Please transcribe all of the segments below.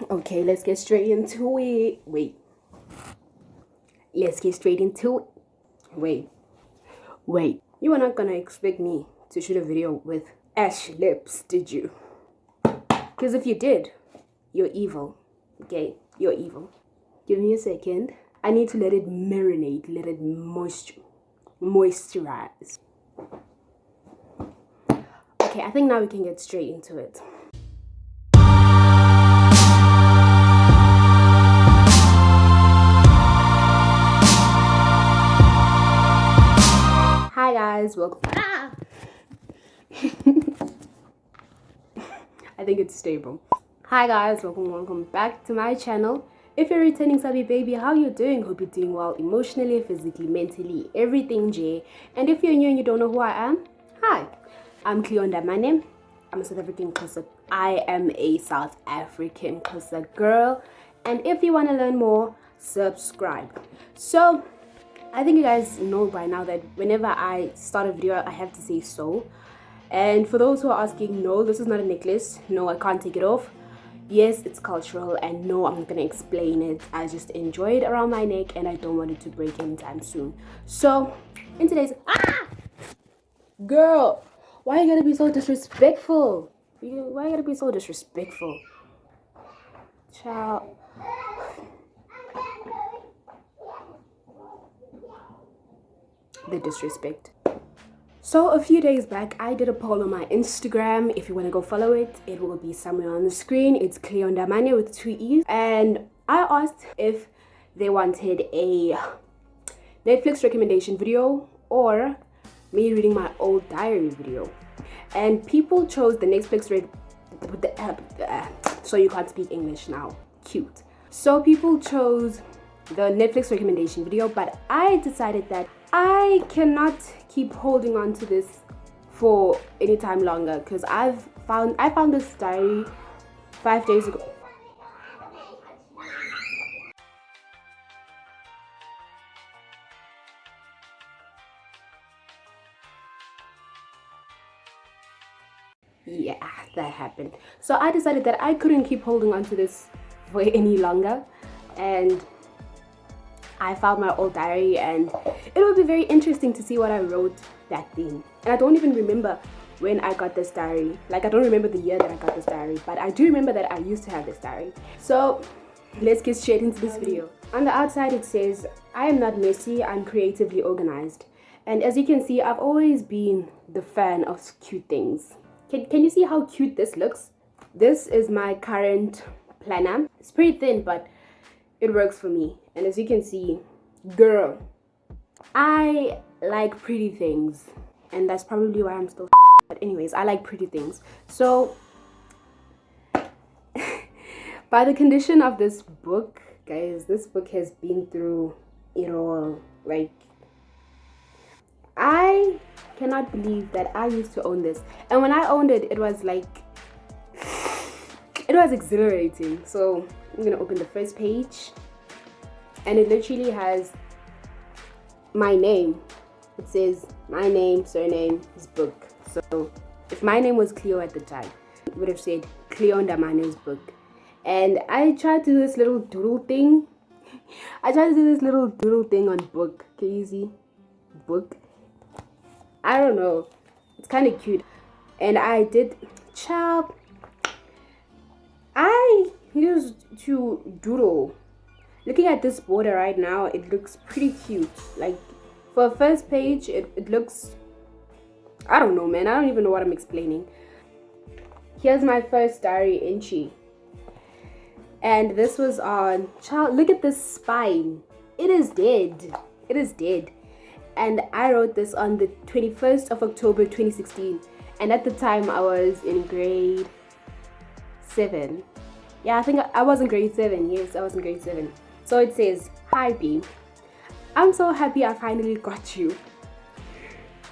Okay, let's get straight into it. Wait. Let's get straight into it. Wait. You were not gonna expect me to shoot a video with ash lips, did you? Because if you did, you're evil. Okay? You're evil. Give me a second. I need to let it marinate, let it moisturize. Okay, I think now we can get straight into it. Hi guys, welcome. I think it's stable. Hi guys, welcome back to my channel. If you're returning subby baby, how you doing? Hope you're doing well emotionally, physically, mentally, everything J. And if you're new and you don't know who I am, hi, I'm Cleo Ndamane. I'm a South African Xhosa. I am a South African Xhosa girl. And if you want to learn more, subscribe. So I think you guys know by now that whenever I start a video, I have to say so. And for those who are asking, no, this is not a necklace. No, I can't take it off. Yes, it's cultural, and no, I'm not gonna explain it. I just enjoy it around my neck and I don't want it to break anytime soon. So in today's girl, why you gotta be so disrespectful? Why you gotta be so disrespectful? Child. The disrespect. So a few days back, I did a poll on my Instagram. If you want to go follow it, it will be somewhere on the screen. It's cleo ndamane with 2 E's. And I asked if they wanted a Netflix recommendation video or me reading my old diary video. And people chose the Netflix so you can't speak English now. Cute. So people chose the Netflix recommendation video, but I decided that I cannot keep holding on to this for any time longer because I found this diary 5 days ago. Yeah, that happened. So I decided that I couldn't keep holding on to this for any longer, and I found my old diary, and it would be very interesting to see what I wrote back then. And I don't even remember when I got this diary. Like, I don't remember the year that I got this diary, but I do remember that I used to have this diary. So let's get straight into this video. On the outside it says, I am not messy, I'm creatively organized. And as you can see, I've always been the fan of cute things. Can you see how cute this looks? This is my current planner. It's pretty thin, but it works for me. And as you can see, girl, I like pretty things, and that's probably why I'm still but anyways, I like pretty things. So by the condition of this book, guys, this book has been through it all. Like, I cannot believe that I used to own this, and when I owned it, it was like, it was exhilarating. So I'm gonna open the first page, and it literally has my name. It says my name, surname, this book. So if my name was Cleo at the time, it would have said Cleo Ndamane's book. And I tried to do this little doodle thing. On book. Can you see? Book. I don't know. It's kind of cute. And I did, child, I used to doodle. Looking at this border right now, it looks pretty cute. Like, for a first page, it looks, I don't know, man. I don't even know what I'm explaining. Here's my first diary entry. And this was on, child, look at this spine. It is dead. It is dead. And I wrote this on the 21st of October 2016. And at the time, I was in grade 7. Yeah, I think I was in grade 7. Yes, I was in grade 7. So it says, hi B, I'm so happy I finally got you.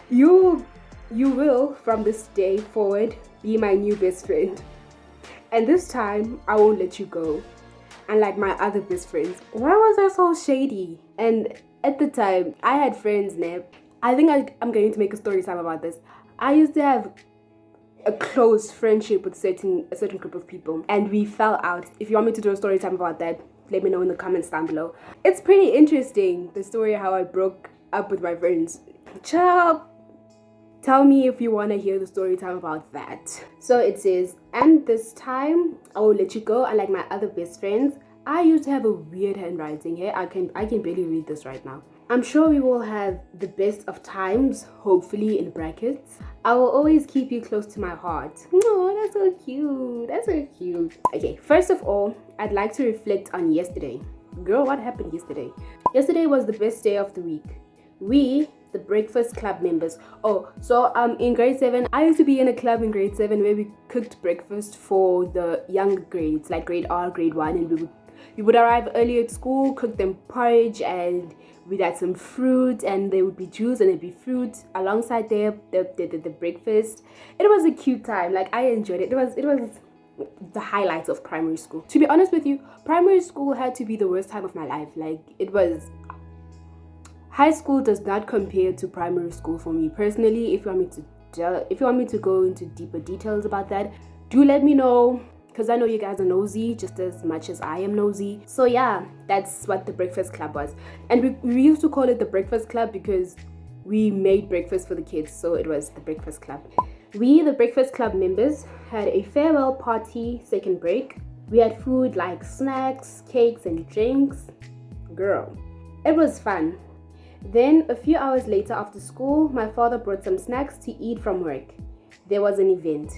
You will, from this day forward, be my new best friend. And this time, I won't let you go. Unlike my other best friends. Why was I so shady? And at the time, I had friends, Neb. I think I'm going to make a story time about this. I used to have a close friendship with a certain group of people, and we fell out. If you want me to do a story time about that, let me know in the comments down below. It's pretty interesting, the story how I broke up with my friends. Child, tell me if you want to hear the story time about that. So it says, and this time I will let you go. Unlike my other best friends, I used to have a weird handwriting here. I can barely read this right now. I'm sure we will have the best of times, hopefully in brackets. I will always keep you close to my heart. Oh, that's so cute. That's so cute. Okay, first of all, I'd like to reflect on yesterday. Girl, what happened yesterday? Yesterday was the best day of the week. We, the breakfast club members. Oh, so in grade 7, I used to be in a club in grade 7 where we cooked breakfast for the younger grades, like grade R, grade 1, and we would arrive early at school, cook them porridge, and we'd add some fruit, and there would be juice and there'd be fruit alongside the breakfast. It was a cute time. Like, I enjoyed it. It was the highlights of primary school. To be honest with you, primary school had to be the worst time of my life. Like, it was. High school does not compare to primary school for me personally. If you want me to go into deeper details about that, do let me know, because I know you guys are nosy just as much as I am nosy. So yeah, that's what the breakfast club was. And we used to call it the breakfast club because we made breakfast for the kids, so it was the breakfast club. We, the breakfast club members, had a farewell party second break. We had food like snacks, cakes, and drinks. Girl, it was fun. Then, a few hours later after school, my father brought some snacks to eat from work. There was an event.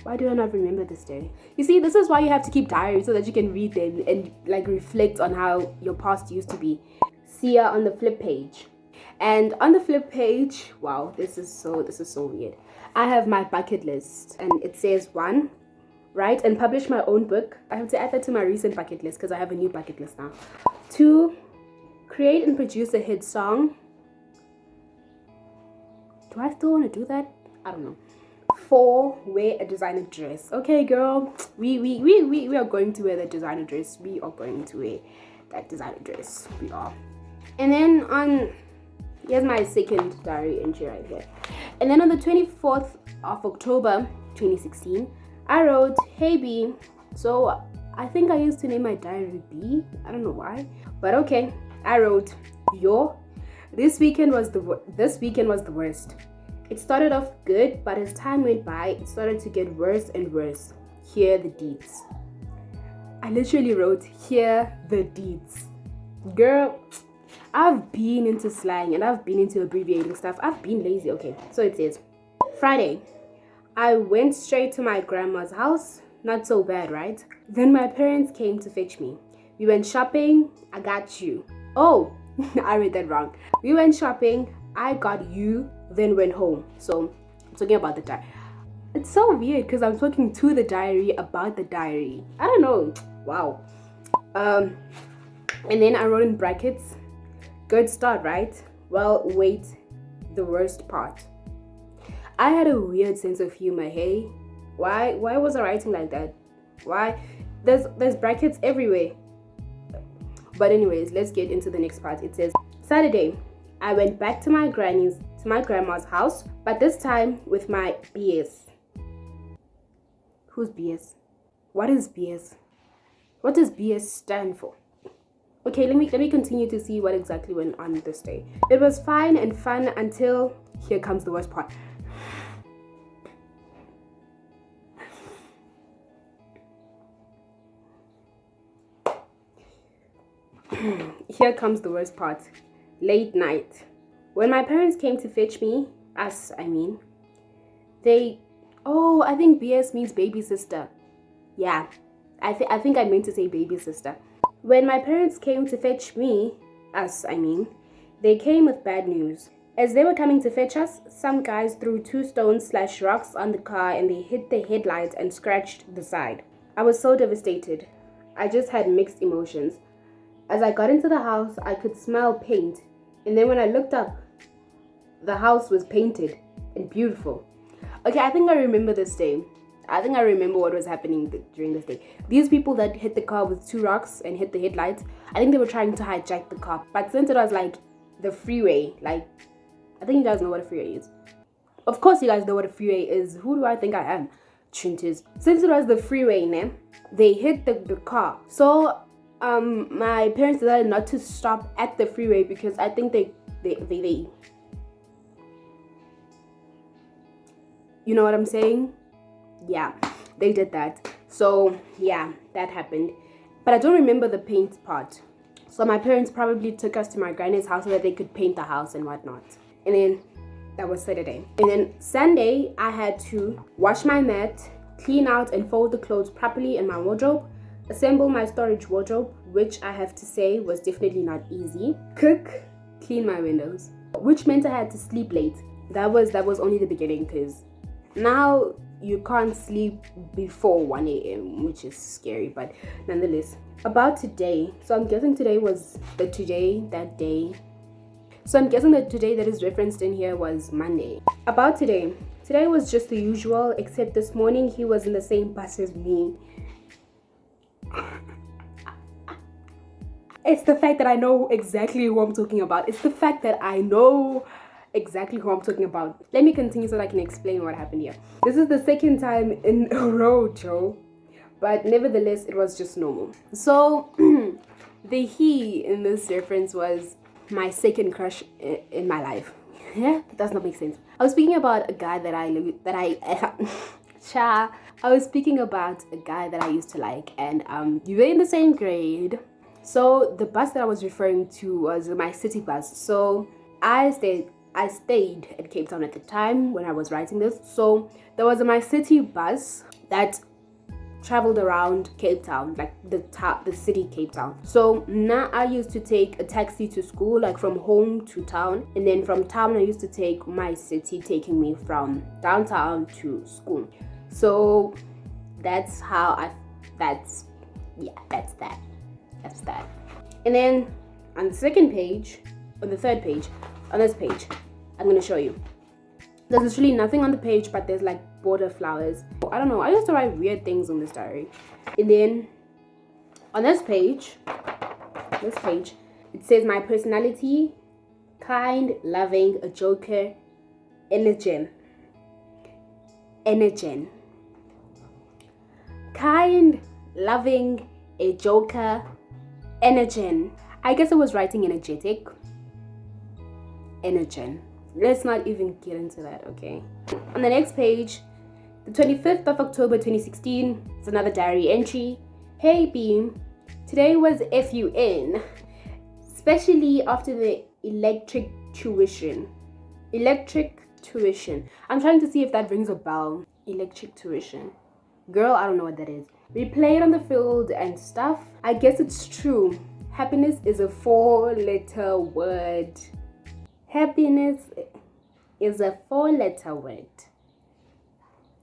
Why do I not remember this day? You see, this is why you have to keep diaries so that you can read them and like reflect on how your past used to be. See ya on the flip page. And on the flip page, wow, this is so weird. I have my bucket list, and it says 1, write and publish my own book. I have to add that to my recent bucket list because I have a new bucket list now. 2, create and produce a hit song. Do I still want to do that? I don't know. 4, wear a designer dress. Okay, girl, we are going to wear the designer dress. We are going to wear that designer dress. We are. And then here's my second diary entry right here. And then on the 24th of October 2016, I wrote, "Hey B." So I think I used to name my diary B. I don't know why, but okay. I wrote, "Yo, this weekend was the worst. It started off good, but as time went by, it started to get worse and worse. Here the deeds." I literally wrote, "Here the deeds." Girl, I've been into slang and I've been into abbreviating stuff. I've been lazy. Okay, so it says, Friday, I went straight to my grandma's house. Not so bad, right? Then my parents came to fetch me. We went shopping. I got you. Oh, I read that wrong. We went shopping. I got you, then went home. So I'm talking about the diary. It's so weird because I'm talking to the diary about the diary. I don't know. Wow. And then I wrote in brackets, good start, right? Well, wait, the worst part. I had a weird sense of humor, hey? Why was I writing like that? Why? There's brackets everywhere. But anyways, let's get into the next part. It says, Saturday, I went back to my grandma's house, but this time with my BS. Who's BS? What is BS? What does BS stand for? Okay, let me continue to see what exactly went on this day. It was fine and fun until here comes the worst part. Here comes the worst part. Late night. When my parents came to fetch me, I think BS means baby sister. Yeah, I think I meant to say baby sister. When my parents came to fetch me, they came with bad news. As they were coming to fetch us, some guys threw 2 stones/rocks on the car and they hit the headlights and scratched the side. I was so devastated. I just had mixed emotions. As I got into the house, I could smell paint, and then when I looked up, the house was painted and beautiful. Okay, I think I remember this day. I think I remember what was happening during this day. These people that hit the car with 2 rocks and hit the headlights, I think they were trying to hijack the car. But since it was like the freeway, like, I think you guys know what a freeway is. Of course, you guys know what a freeway is. Who do I think I am? Trinity. Since it was the freeway, they hit the car. So my parents decided not to stop at the freeway because I think they you know what I'm saying? Yeah, they did that. So yeah, that happened. But I don't remember the paint part. So my parents probably took us to my granny's house so that they could paint the house and whatnot. And then that was Saturday. And then Sunday, I had to wash my mat, clean out and fold the clothes properly in my wardrobe, assemble my storage wardrobe, which I have to say was definitely not easy, cook, clean my windows, which meant I had to sleep late. That was only the beginning, because now you can't sleep before 1 a.m., which is scary, but nonetheless. About today, so I'm guessing today was the that day. So I'm guessing that today that is referenced in here was Monday. About today was just the usual, except this morning he was in the same bus as me. It's the fact that I know exactly who I'm talking about. It's the fact that I know exactly who I'm talking about. Let me continue so that I can explain what happened here. This is the second time in a row, Joe. But nevertheless, it was just normal. So the he in this reference was my second crush in my life. Yeah, that does not make sense. I was speaking about a guy I was speaking about a guy that I used to like, and we were in the same grade. So the bus that I was referring to was my city bus. So I stayed at Cape Town at the time when I was writing this. So there was my city bus that traveled around Cape Town, like the city Cape Town. So now I used to take a taxi to school, like from home to town, and then from town I used to take my city taking me from downtown to school. So that's that's that. And then on the third page, on this page, I'm gonna show you. There's literally nothing on the page, but there's like border flowers. I don't know, I used to write weird things on this diary. And then on this page, it says my personality: kind, loving, a joker, energen. Kind, loving, a joker, energen. I guess I was writing energetic. Energen. Let's not even get into that, okay? On the next page, the 25th of October 2016, it's another diary entry. Hey Beam, today was FUN, especially after the electric tuition. I'm trying to see if that rings a bell. Electric tuition. Girl, I don't know what that is. We played on the field and stuff. I guess it's true. Happiness is a 4-letter word. Happiness is a 4-letter word.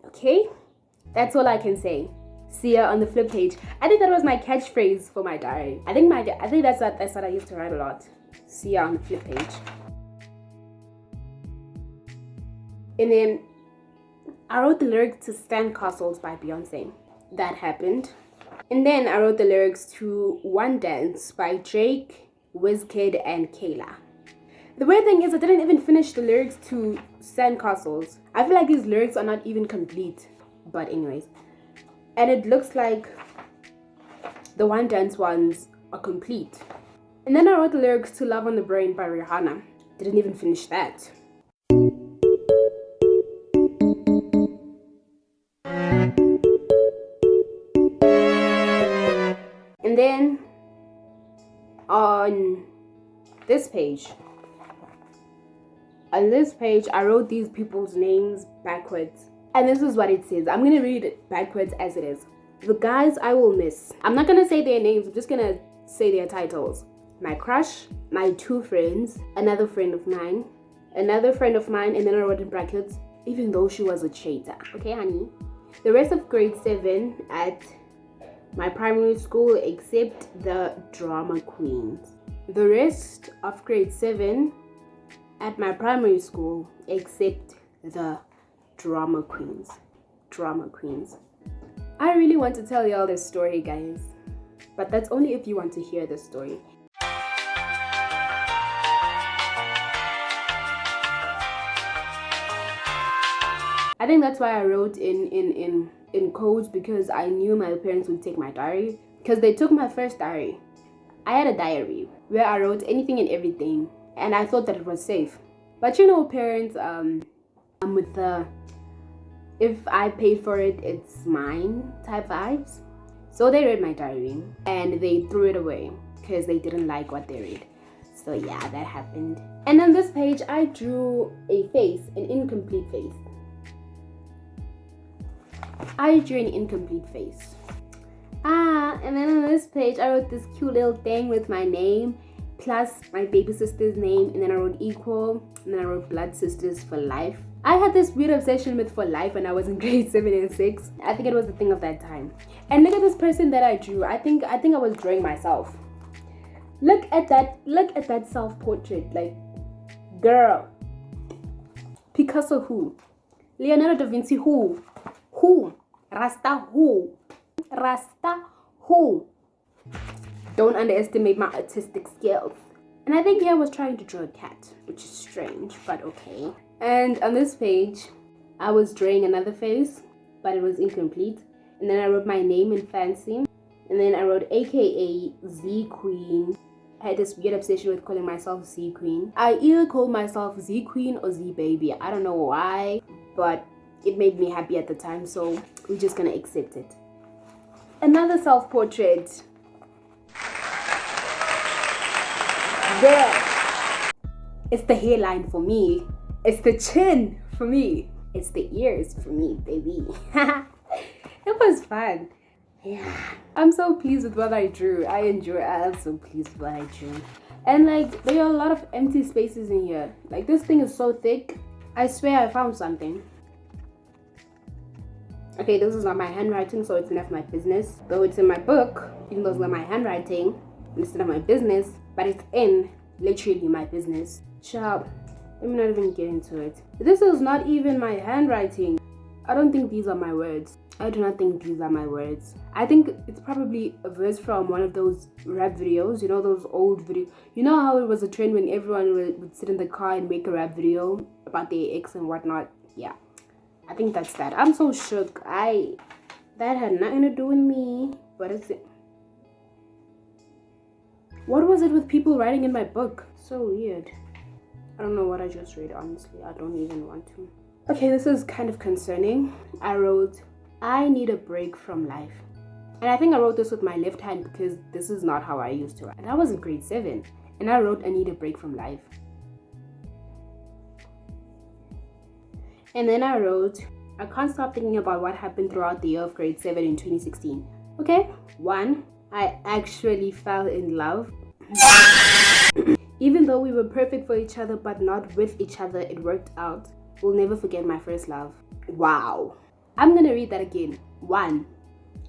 Okay? That's all I can say. See ya on the flip page. I think that was my catchphrase for my diary. I think that's what I used to write a lot. See ya on the flip page. And then I wrote the lyrics to Sandcastles by Beyonce. That happened. And then I wrote the lyrics to One Dance by Drake, Wizkid, and Kayla. The weird thing is I didn't even finish the lyrics to Sandcastles. I feel like these lyrics are not even complete. But anyways. And it looks like the One Dance ones are complete. And then I wrote the lyrics to Love on the Brain by Rihanna. Didn't even finish that. And then on this page, I wrote these people's names backwards. And this is what it says. I'm going to read it backwards as it is. The guys I will miss. I'm not going to say their names. I'm just going to say their titles. My crush, my 2 friends, another friend of mine, and then I wrote in brackets, even though she was a traitor. Okay, honey? The rest of grade 7 at my primary school except the drama queens. The rest of grade 7 at my primary school except the drama queens. I really want to tell y'all this story, guys, but that's only if you want to hear the story. I think that's why I wrote in codes, because I knew my parents would take my diary, because they took my first diary. I had a diary where I wrote anything and everything, and I thought that it was safe. But you know, parents, with the if I paid for it, it's mine type vibes. So they read my diary and they threw it away because they didn't like what they read. So yeah, that happened. And on this page, I drew a face, an incomplete face. I drew an incomplete face. And then on this page, I wrote this cute little thing with my name, plus my baby sister's name, and then I wrote equal, and then I wrote blood sisters for life. I had this weird obsession with for life when I was in grade 7 and 6. I think it was the thing of that time. And look at this person that I drew. I think I was drawing myself. Look at that self-portrait. Like, girl. Picasso who? Leonardo da Vinci who? Who? Rasta who? Rasta who? Don't underestimate my artistic skills. And I think he was trying to draw a cat, which is strange, but okay. And on this page, I was drawing another face, but it was incomplete. And then I wrote my name in fancy. And then I wrote AKA Z Queen. I had this weird obsession with calling myself Z Queen. I either called myself Z Queen or Z Baby. I don't know why, but it made me happy at the time, so we're just gonna accept it. Another self-portrait. There. It's the hairline for me. It's the chin for me. It's the ears for me, baby. It was fun. Yeah. I'm so pleased with what I drew. I'm so pleased with what I drew. And like, there are a lot of empty spaces in here. Like, this thing is so thick. I swear I found something. Okay, this is not my handwriting, so it's none of my business. Though it's in my book, even though it's not my handwriting, it's none of my business, but it's in literally my business. Ciao. Let me not even get into it. This is not even my handwriting. I don't think these are my words. I do not think these are my words. I think it's probably a verse from one of those rap videos. You know, those old videos. You know how it was a trend when everyone would sit in the car and make a rap video about their ex and whatnot? Yeah. I think that's that. I'm so shook. That had nothing to do with me. What is it? What was it with people writing in my book? So weird. I don't know what I just read, honestly. I don't even want to. Okay, this is kind of concerning. I wrote, I need a break from life. And I think I wrote this with my left hand because this is not how I used to write. And I was in grade 7. And I wrote, I need a break from life. And then I wrote, I can't stop thinking about what happened throughout the year of grade 7 in 2016. Okay, 1, I actually fell in love. Even though we were perfect for each other but not with each other, it worked out. Will never forget my first love. Wow. I'm gonna read that again. 1,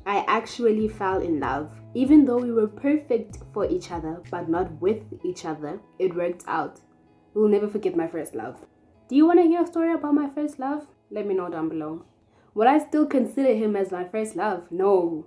I actually fell in love. Even though we were perfect for each other but not with each other, it worked out. Will never forget my first love. Do you want to hear a story about my first love? Let me know down below. Would I still consider him as my first love? No,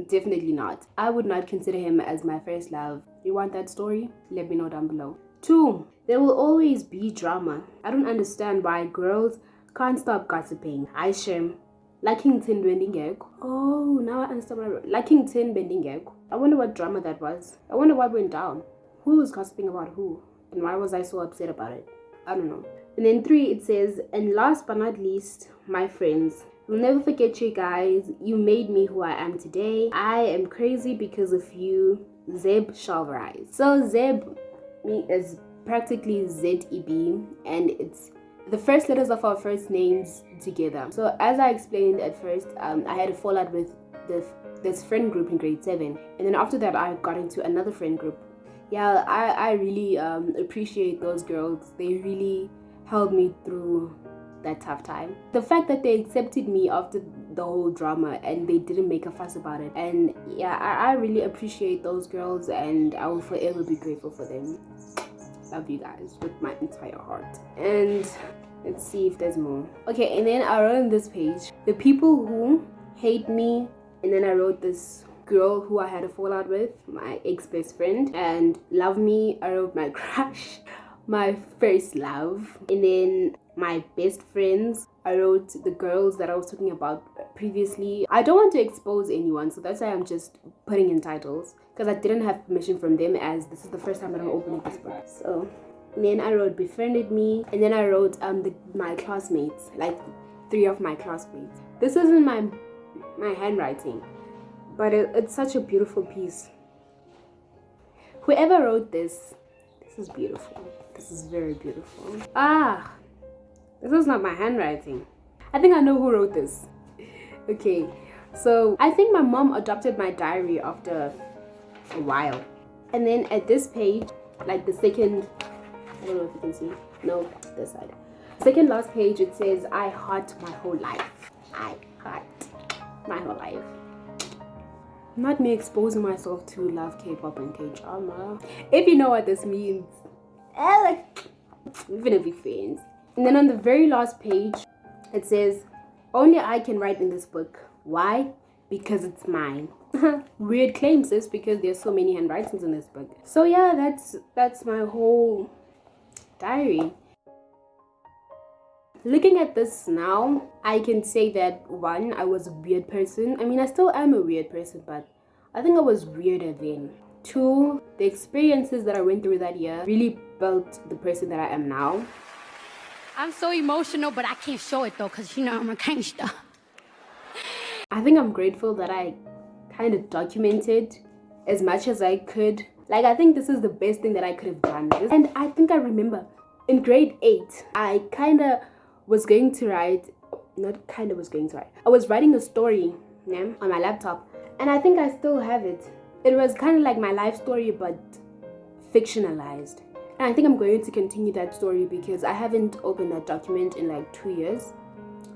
definitely not. I would not consider him as my first love. You want that story? Let me know down below. 2, there will always be drama. I don't understand why girls can't stop gossiping. I shame. Lakington bending. Oh, now I understand what I wrote. Lakington bending. I wonder what drama that was. I wonder what went down. Who was gossiping about who? And why was I so upset about it? I don't know. And then 3, it says, and last but not least, my friends. We'll never forget you guys. You made me who I am today. I am crazy because of you. Zeb shall rise. So Zeb is practically Z-E-B, and it's the first letters of our first names together. So as I explained at first, I had a fallout with this friend group in grade 7. And then after that, I got into another friend group. Yeah, I really appreciate those girls. They really helped me through that tough time. The fact that they accepted me after the whole drama and they didn't make a fuss about it. And yeah, I really appreciate those girls and I will forever be grateful for them. Love you guys with my entire heart. And let's see if there's more. Okay, and then I wrote on this page, the people who hate me. And then I wrote this girl who I had a fallout with, my ex-best friend. And love me, I wrote my crush. my first love. And then my best friends, I wrote the girls that I was talking about previously. I don't want to expose anyone, so that's why I'm just putting in titles, because I didn't have permission from them, as this is the first time that I'm opening this book. So and then I wrote befriended me, and then I wrote my classmates, like 3 of my classmates. This isn't my handwriting, but it's such a beautiful piece. Whoever wrote this is beautiful. This is very beautiful. This is not my handwriting. I think I know who wrote this. Okay, so I think my mom adopted my diary after a while. And then at this page, like the second, I don't know if you can see. No, this side. Second last page, it says, I heart my whole life. I heart my whole life. Not me exposing myself to love K-pop and K-drama. If you know what this means, we're gonna be friends. And then on the very last page, it says, only I can write in this book. Why? Because it's mine. Weird claim, sis, because there's so many handwritings in this book. So yeah, that's my whole diary. Looking at this now, I can say that 1, I was a weird person. I mean, I still am a weird person, but I think I was weirder then. 2, the experiences that I went through that year really built the person that I am now. I'm so emotional, but I can't show it though, because you know I'm a gangster. I think I'm grateful that I kind of documented as much as I could. Like, I think this is the best thing that I could have done. And I think I remember in grade 8, I kind of was going to write, I was writing a story, yeah, on my laptop. And I think I still have it. It was kind of like my life story, but fictionalized. And I think I'm going to continue that story because I haven't opened that document in like 2 years.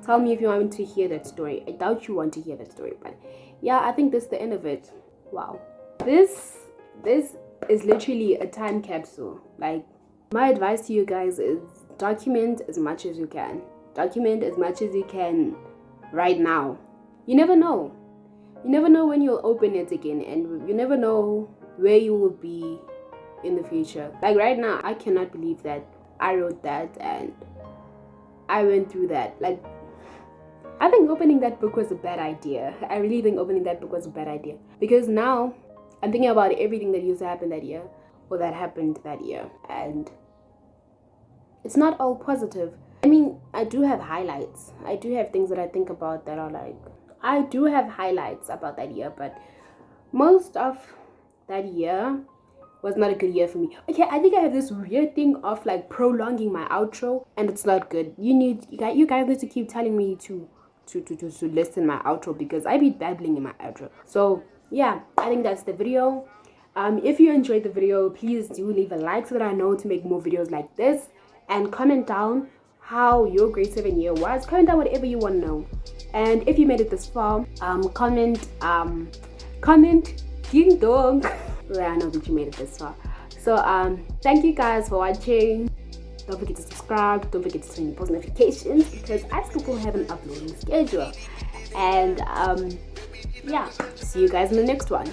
Tell me if you want to hear that story. I doubt you want to hear that story, but yeah, I think that's the end of it. Wow. This is literally a time capsule. Like, my advice to you guys is document as much as you can. Document as much as you can right now. You never know. You never know when you'll open it again, and you never know where you will be in the future. Like right now, I cannot believe that I wrote that and I went through that. Like, I think opening that book was a bad idea. I really think opening that book was a bad idea, because now I'm thinking about everything that used to happen that year, or that happened that year, and it's not all positive. I mean, I do have highlights. I do have things that I think about that are like, I do have highlights about that year, but most of that year was not a good year for me. Okay, I think I have this weird thing of like prolonging my outro, and it's not good. You guys need to keep telling me to listen my outro, because I be babbling in my outro. So yeah, I think that's the video. If you enjoyed the video, please do leave a like so that I know to make more videos like this, and comment down how your grade 7 year was. Comment down whatever you want to know. And if you made it this far, comment ding dong. Well, I know that you made it this far. So thank you guys for watching. Don't forget to subscribe. Don't forget to turn your post notifications, because I still have an uploading schedule. And yeah, see you guys in the next one.